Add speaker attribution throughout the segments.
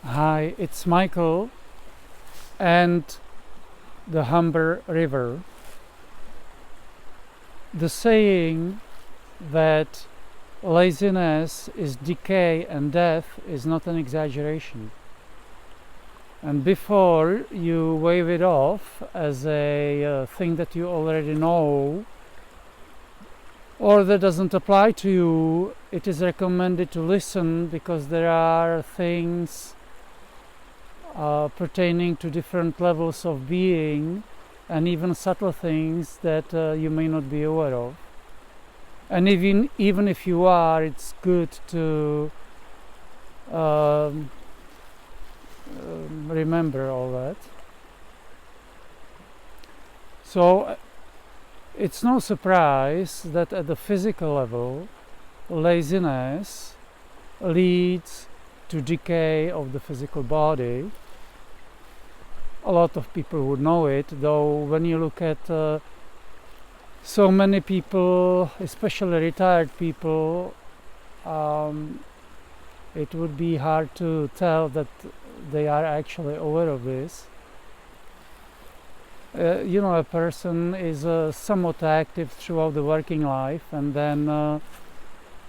Speaker 1: Hi, it's Michael and the Humber River. The saying that laziness is decay and death is not an exaggeration. And before you wave it off as a thing that you already know or that doesn't apply to you, it is recommended to listen, because there are things pertaining to different levels of being and even subtle things that you may not be aware of. And even if you are, it's good to remember all that. So it's no surprise that at the physical level, laziness leads to decay of the physical body. A lot of people would know it, though when you look at so many people, especially retired people, it would be hard to tell that they are actually aware of this. A person is somewhat active throughout the working life, and then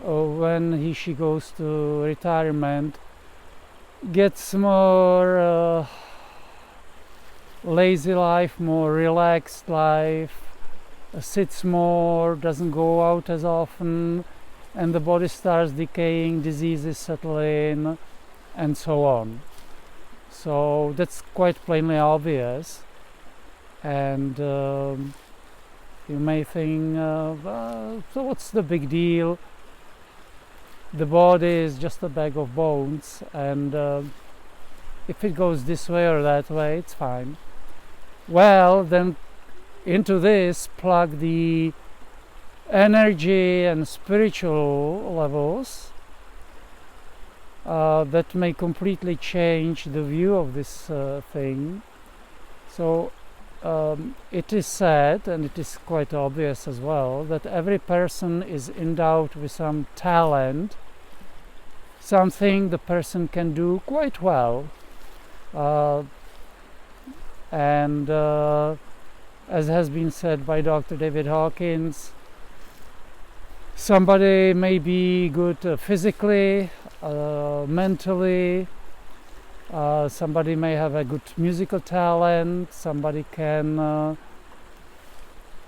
Speaker 1: when she goes to retirement, gets more lazy life, more relaxed life, sits more, doesn't go out as often, and the body starts decaying, diseases settle in, and so on. So that's quite plainly obvious. And you may think, so what's the big deal? The body is just a bag of bones, and if it goes this way or that way, it's fine. Well, then into this plug the energy and spiritual levels that may completely change the view of this thing. So it is said, and it is quite obvious as well, that every person is endowed with some talent, something the person can do quite well. And as has been said by Dr. David Hawkins, somebody may be good physically, mentally, somebody may have a good musical talent, somebody can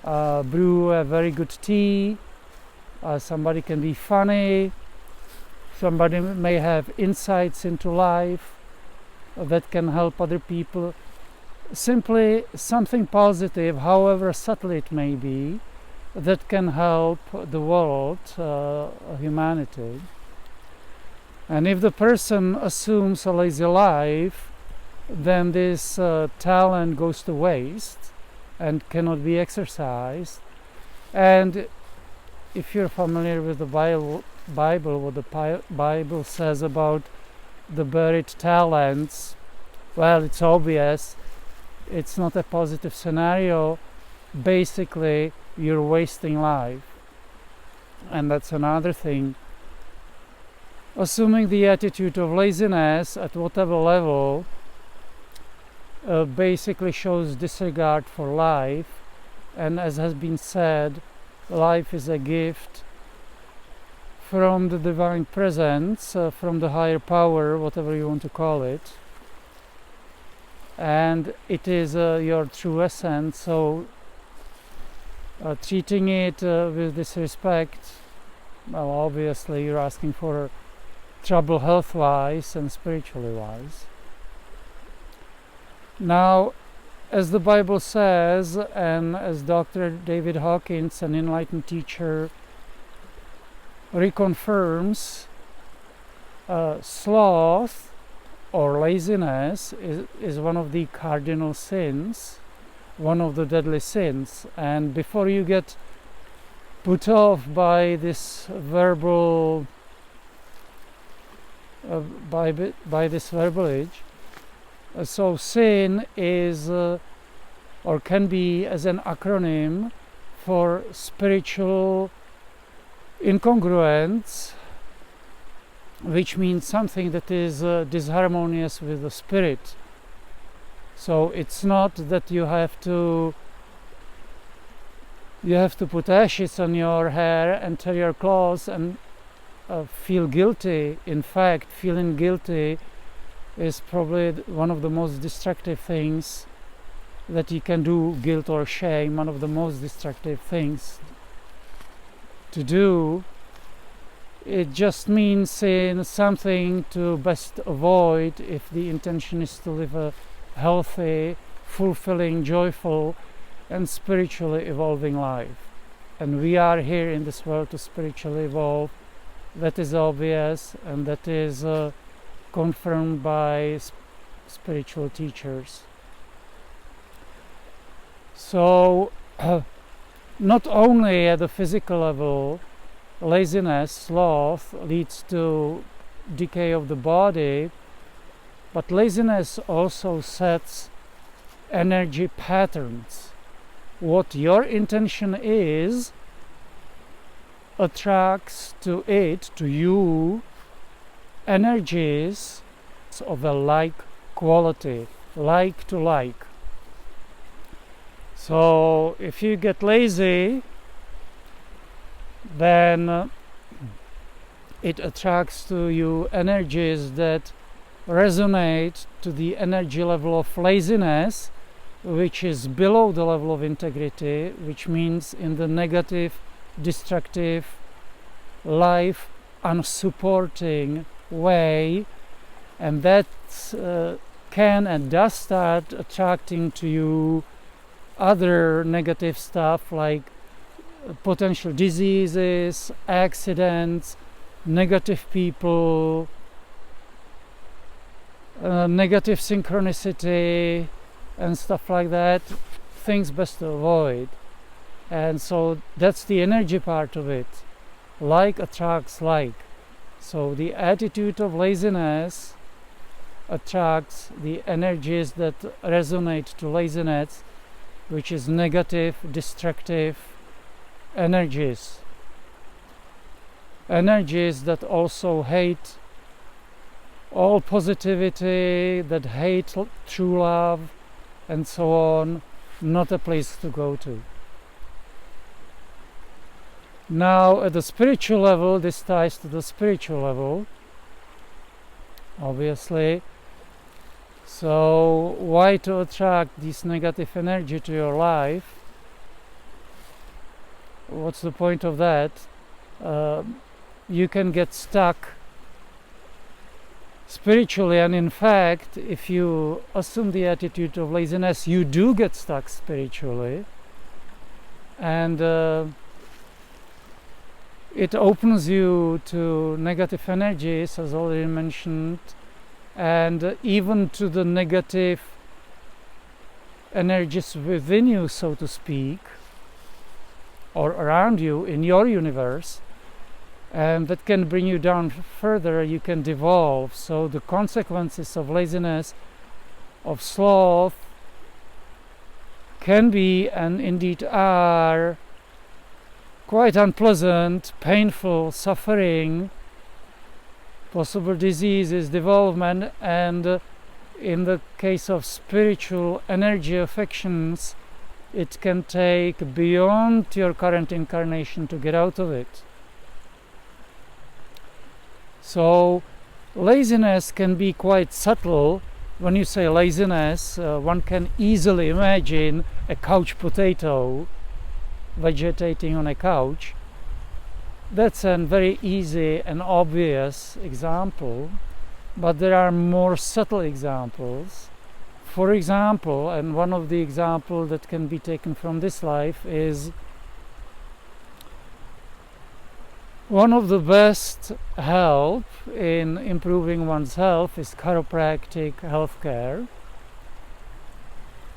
Speaker 1: brew a very good tea, somebody can be funny, somebody may have insights into life that can help other people. Simply something positive, however subtle it may be, that can help the world, humanity. And if the person assumes a lazy life, then this talent goes to waste and cannot be exercised. And if you're familiar with the Bible, what the Bible says about the buried talents, well, it's obvious. It's not a positive scenario. Basically, you're wasting life. And that's another thing. Assuming the attitude of laziness at whatever level basically shows disregard for life. And as has been said, life is a gift from the divine presence, from the higher power, whatever you want to call it. And it is your true essence. So treating it with disrespect, well, obviously you're asking for trouble health-wise and spiritually wise. Now, as the Bible says, and as Dr. David Hawkins, an enlightened teacher, reconfirms, sloth or laziness is one of the cardinal sins, one of the deadly sins. And before you get put off by this verbal by this verbalage, so sin is or can be as an acronym for spiritual incongruence, which means something that is disharmonious with the spirit. So it's not that you have to put ashes on your hair and tear your clothes and feel guilty. In fact, feeling guilty is probably one of the most destructive things that you can do. Guilt or shame, one of the most destructive things to do. It just means in something to best avoid if the intention is to live a healthy, fulfilling, joyful and spiritually evolving life. And we are here in this world to spiritually evolve. That is obvious, and that is confirmed by spiritual teachers. So not only at the physical level, laziness, sloth, leads to decay of the body, but laziness also sets energy patterns. What your intention is attracts to you, energies of a like quality, like to like. So if you get lazy, then it attracts to you energies that resonate to the energy level of laziness, which is below the level of integrity, which means in the negative, destructive, life unsupporting way, and that can and does start attracting to you other negative stuff like potential diseases, accidents, negative people, negative synchronicity and stuff like that, things best to avoid. And so that's the energy part of it. Like attracts like. So the attitude of laziness attracts the energies that resonate to laziness, which is negative, destructive energies. Energies that also hate all positivity, that hate true love, and so on. Not a place to go to. Now, at the spiritual level, this ties to the spiritual level, obviously. So, why to attract this negative energy to your life? What's the point of that? You can get stuck spiritually, and in fact, if you assume the attitude of laziness, you do get stuck spiritually, and it opens you to negative energies, as already mentioned, and even to the negative energies within you, so to speak, or around you in your universe, and that can bring you down further. You can devolve. So the consequences of laziness, of sloth, can be, and indeed are, quite unpleasant, painful, suffering, possible diseases, development, and in the case of spiritual energy affections, it can take beyond your current incarnation to get out of it. So laziness can be quite subtle. When you say laziness, one can easily imagine a couch potato vegetating on a couch. That's a very easy and obvious example, but there are more subtle examples. For example, and one of the examples that can be taken from this life is one of the best help in improving one's health is chiropractic healthcare.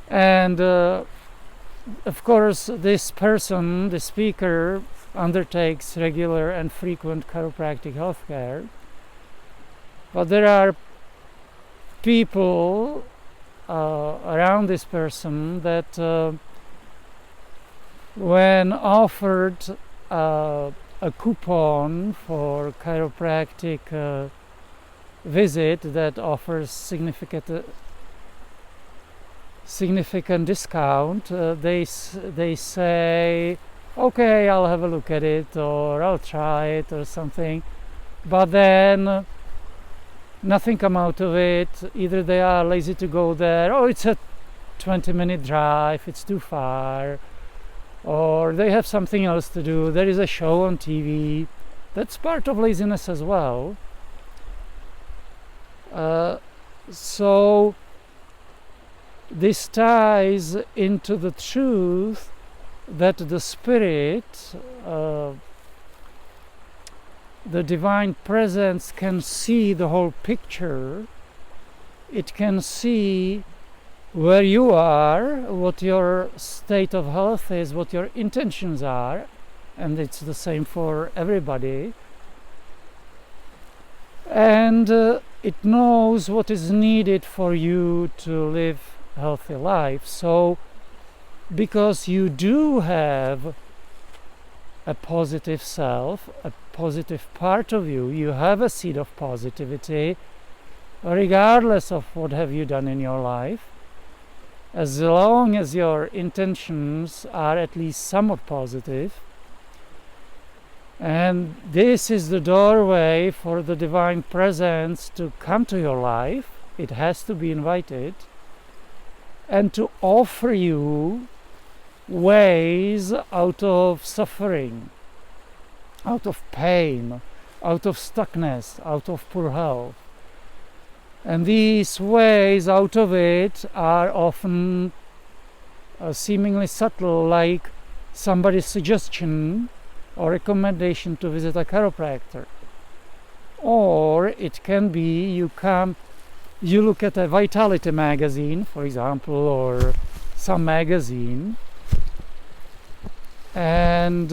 Speaker 1: And of course, this person, the speaker, undertakes regular and frequent chiropractic healthcare. But there are people around this person that when offered a coupon for chiropractic visit that offers significant discount, they say, okay, I'll have a look at it, or I'll try it, or something, but then nothing come out of it. Either they are lazy to go there, or it's a 20-minute drive, it's too far, or they have something else to do, there is a show on TV. That's part of laziness as well. So this ties into the truth that the Spirit, the Divine Presence, can see the whole picture. It can see where you are, what your state of health is, what your intentions are, and it's the same for everybody. And it knows what is needed for you to live a healthy life. So, because you do have a positive self, a positive part of you, you have a seed of positivity, regardless of what have you done in your life, as long as your intentions are at least somewhat positive. And this is the doorway for the Divine Presence to come to your life. It has to be invited, and to offer you ways out of suffering, out of pain, out of stuckness, out of poor health. And these ways out of it are often seemingly subtle, like somebody's suggestion or recommendation to visit a chiropractor. Or it can be you look at a Vitality magazine, for example, or some magazine, and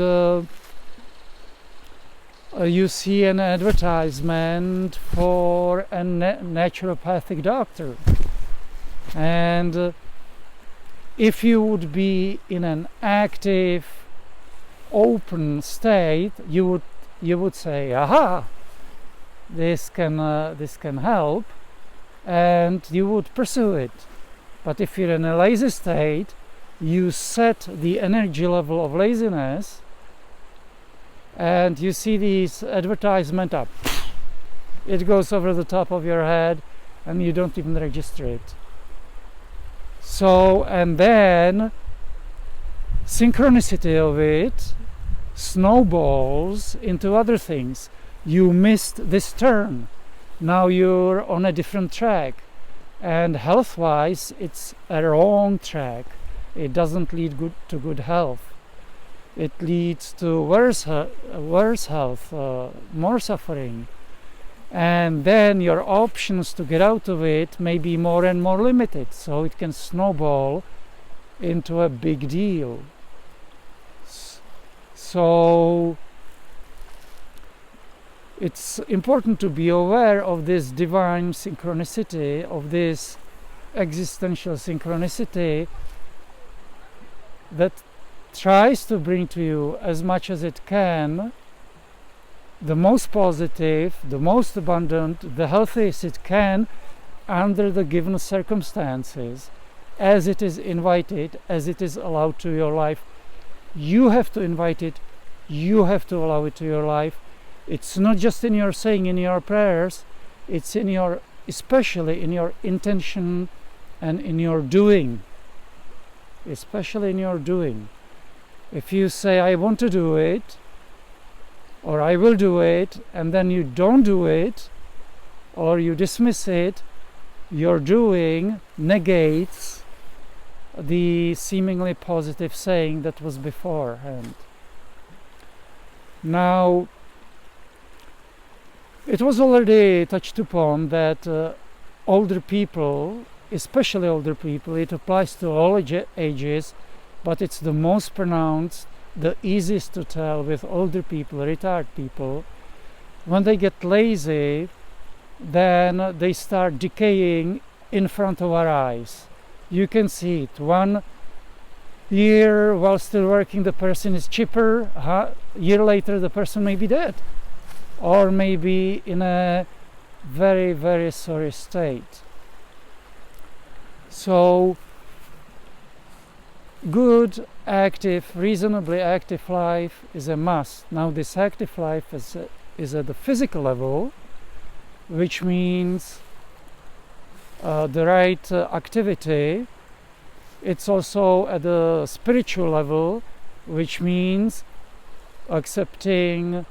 Speaker 1: you see an advertisement for a naturopathic doctor, and if you would be in an active, open state, you would say, aha, this can help, and you would pursue it. But if you're in a lazy state, you set the energy level of laziness, and you see these advertisement up, it goes over the top of your head, and you don't even register it. So, and then synchronicity of it snowballs into other things. You missed this turn, now you're on a different track, and health-wise it's a wrong track. It doesn't lead to good health. It leads to worse health, more suffering, and then your options to get out of it may be more and more limited, so it can snowball into a big deal. So it's important to be aware of this divine synchronicity, of this existential synchronicity that tries to bring to you as much as it can the most positive, the most abundant, the healthiest it can under the given circumstances, as it is invited, as it is allowed to your life. You have to invite it, you have to allow it to your life. It's not just in your saying, in your prayers, it's in your, especially in your intention and in your doing. Especially in your doing. If you say, I want to do it, or I will do it, and then you don't do it, or you dismiss it, your doing negates the seemingly positive saying that was beforehand. Now, it was already touched upon that older people, especially older people, it applies to all ages, but it's the most pronounced, the easiest to tell with older people, retired people. When they get lazy, then they start decaying in front of our eyes. You can see it. 1 year while still working, the person is chipper. A year later, the person may be dead, or maybe in a very, very sorry state. So good, active, reasonably active life is a must. Now this active life is at the physical level, which means the right activity. It's also at the spiritual level, which means accepting,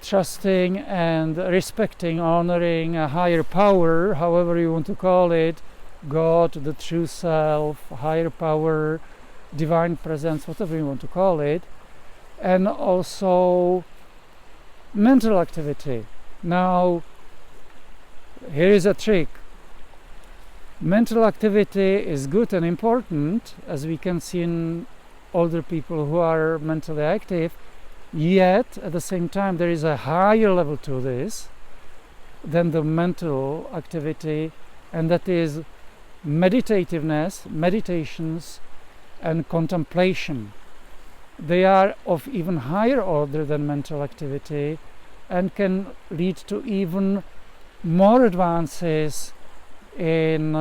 Speaker 1: trusting and respecting, honoring a higher power, however you want to call it, God, the true self, higher power, divine presence, whatever you want to call it, and also mental activity. Now, here is a trick. Mental activity is good and important, as we can see in older people who are mentally active, yet at the same time there is a higher level to this than the mental activity, and that is meditativeness, meditations and contemplation. They are of even higher order than mental activity and can lead to even more advances in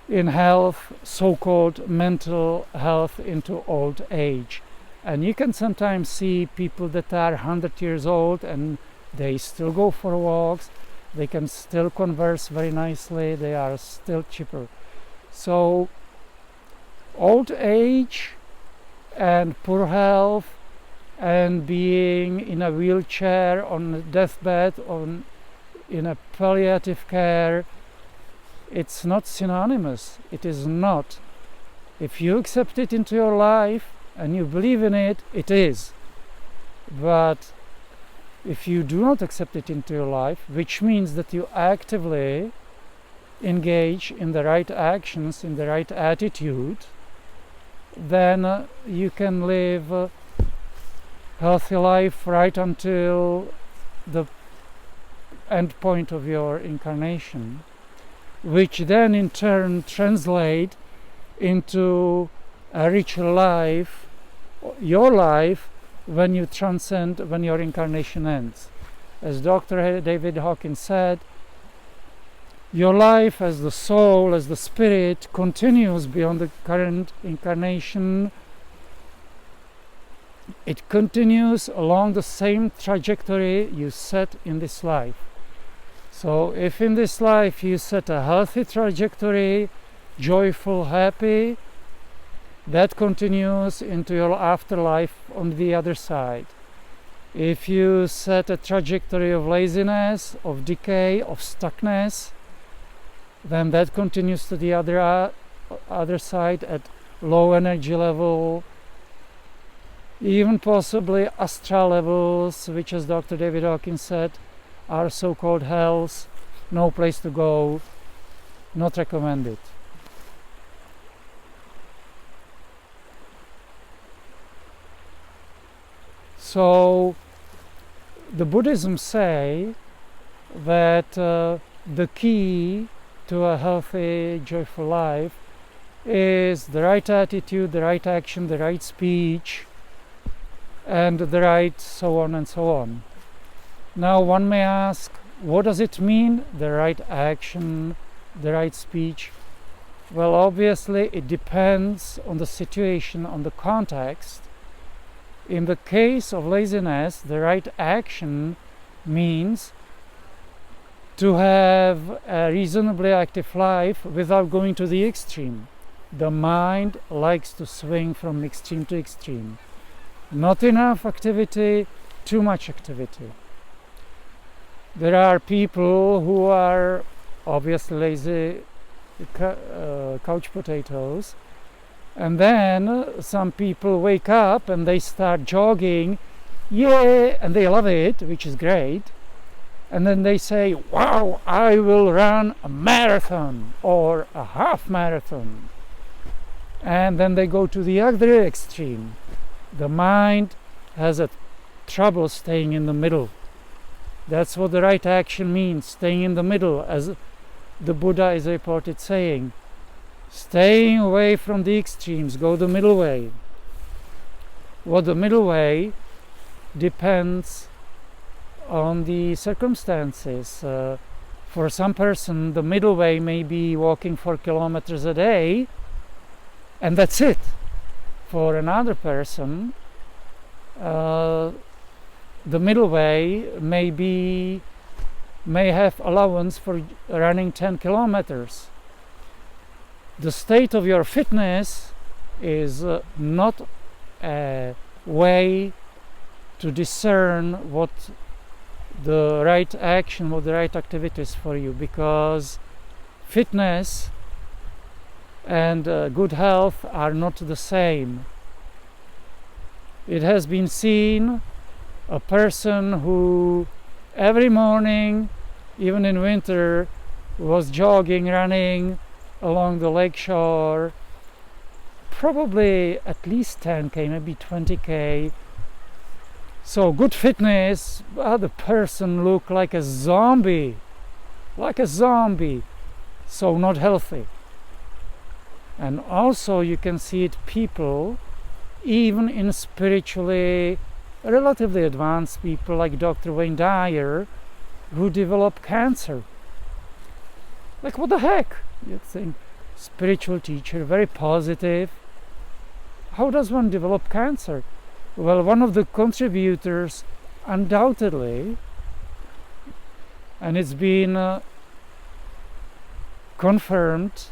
Speaker 1: health, so-called mental health into old age. And you can sometimes see people that are 100 years old and they still go for walks, they can still converse very nicely, they are still chipper. So old age and poor health and being in a wheelchair, on a deathbed, in a palliative care, it's not synonymous. It is not. If you accept it into your life and you believe in it, it is. But if you do not accept it into your life, which means that you actively engage in the right actions, in the right attitude, then you can live a healthy life right until the end point of your incarnation, which then in turn translate into a richer life, your life, when you transcend, when your incarnation ends. As Dr. David Hawkins said, your life as the soul, as the spirit, continues beyond the current incarnation. It continues along the same trajectory you set in this life. So if in this life you set a healthy trajectory, joyful, happy, that continues into your afterlife on the other side. If you set a trajectory of laziness, of decay, of stuckness, then that continues to the other side at low energy level, even possibly astral levels, which, as Dr. David Hawkins said, are so-called hells, no place to go, not recommended. So the Buddhism say that the key to a healthy, joyful life is the right attitude, the right action, the right speech, and the right so on and so on. Now one may ask, what does it mean, the right action, the right speech? Well, obviously it depends on the situation, on the context. In the case of laziness, the right action means to have a reasonably active life without going to the extreme. The mind likes to swing from extreme to extreme. Not enough activity, too much activity. There are people who are obviously lazy couch potatoes, and then some people wake up and they start jogging, yeah, and they love it, which is great. And then they say, wow, I will run a marathon or a half marathon. And then they go to the other extreme. The mind has a trouble staying in the middle. That's what the right action means, staying in the middle, as the Buddha is reported saying. Staying away from the extremes, go the middle way. What the middle way depends on the circumstances. For some person, the middle way may be walking 4 kilometers a day, and that's it. For another person, the middle way may have allowance for running 10 kilometers. The state of your fitness is not a way to discern what the right action, what the right activity is for you, because fitness and good health are not the same. It has been seen a person who every morning, even in winter, was jogging, running along the lake shore, probably at least 10k, maybe 20k. So good fitness, but the person looked like a zombie, so not healthy. And also you can see it people, even in spiritually relatively advanced people like Dr. Wayne Dyer, who develop cancer. Like, what the heck? You think, spiritual teacher, very positive. How does one develop cancer? Well, one of the contributors, undoubtedly, and it's been confirmed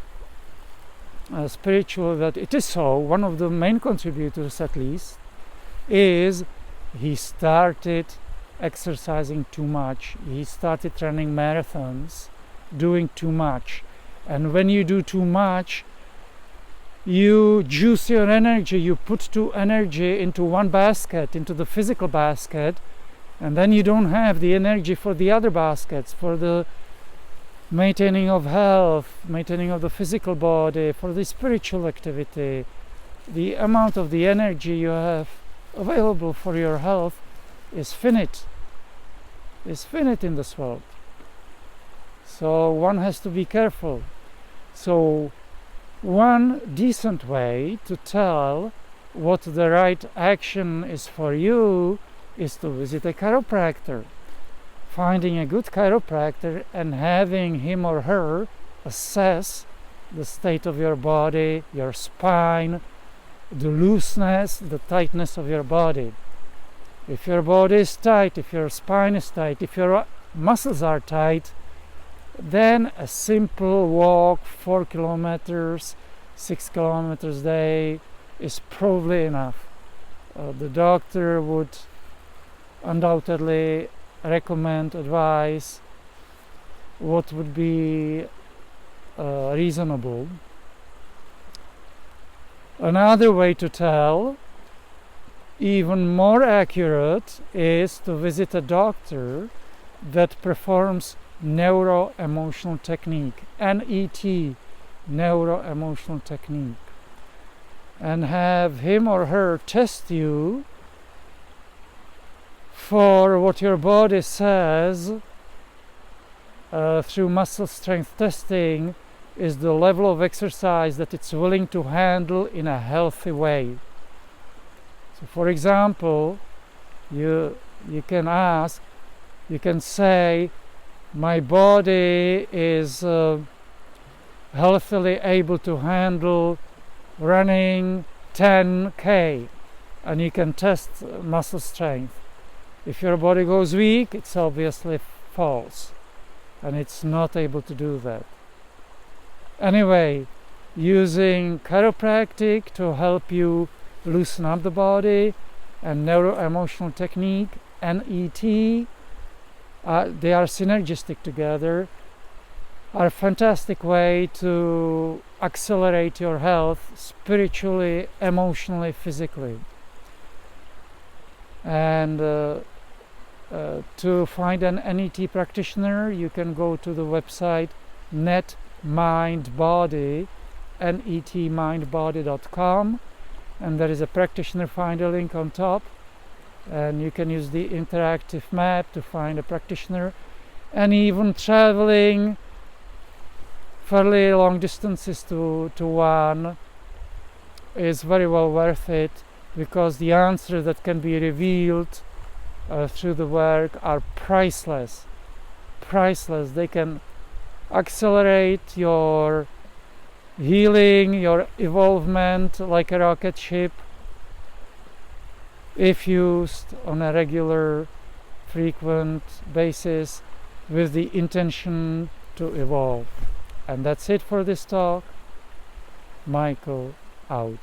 Speaker 1: spiritual that it is so, one of the main contributors at least, is he started exercising too much. He started running marathons, doing too much. And when you do too much, you juice your energy, you put too energy into one basket, into the physical basket, and then you don't have the energy for the other baskets, for the maintaining of health, maintaining of the physical body, for the spiritual activity. The amount of the energy you have available for your health is finite in this world. So one has to be careful. So one decent way to tell what the right action is for you is to visit a chiropractor. Finding a good chiropractor and having him or her assess the state of your body, your spine, the looseness, the tightness of your body. If your body is tight, if your spine is tight, if your muscles are tight, then a simple walk, 4 kilometers, 6 kilometers a day is probably enough. The doctor would undoubtedly recommend, advise what would be reasonable. Another way to tell, even more accurate, is to visit a doctor that performs neuro-emotional technique, NET, neuro-emotional technique, and have him or her test you for what your body says through muscle strength testing is the level of exercise that it's willing to handle in a healthy way. So for example, you can ask, you can say, my body is healthily able to handle running 10k, and you can test muscle strength. If your body goes weak, it's obviously false, and it's not able to do that. Anyway, using chiropractic to help you loosen up the body and neuro-emotional technique, NET, they are synergistic together, are a fantastic way to accelerate your health spiritually, emotionally, physically. And to find an NET practitioner, you can go to the website netmindbody, netmindbody.com, and there is a practitioner finder link on top, and you can use the interactive map to find a practitioner. And even traveling fairly long distances to one is very well worth it, because the answer that can be revealed through the work are priceless. Priceless. They can accelerate your healing, your evolvement like a rocket ship if used on a regular, frequent basis with the intention to evolve. And that's it for this talk. Michael out.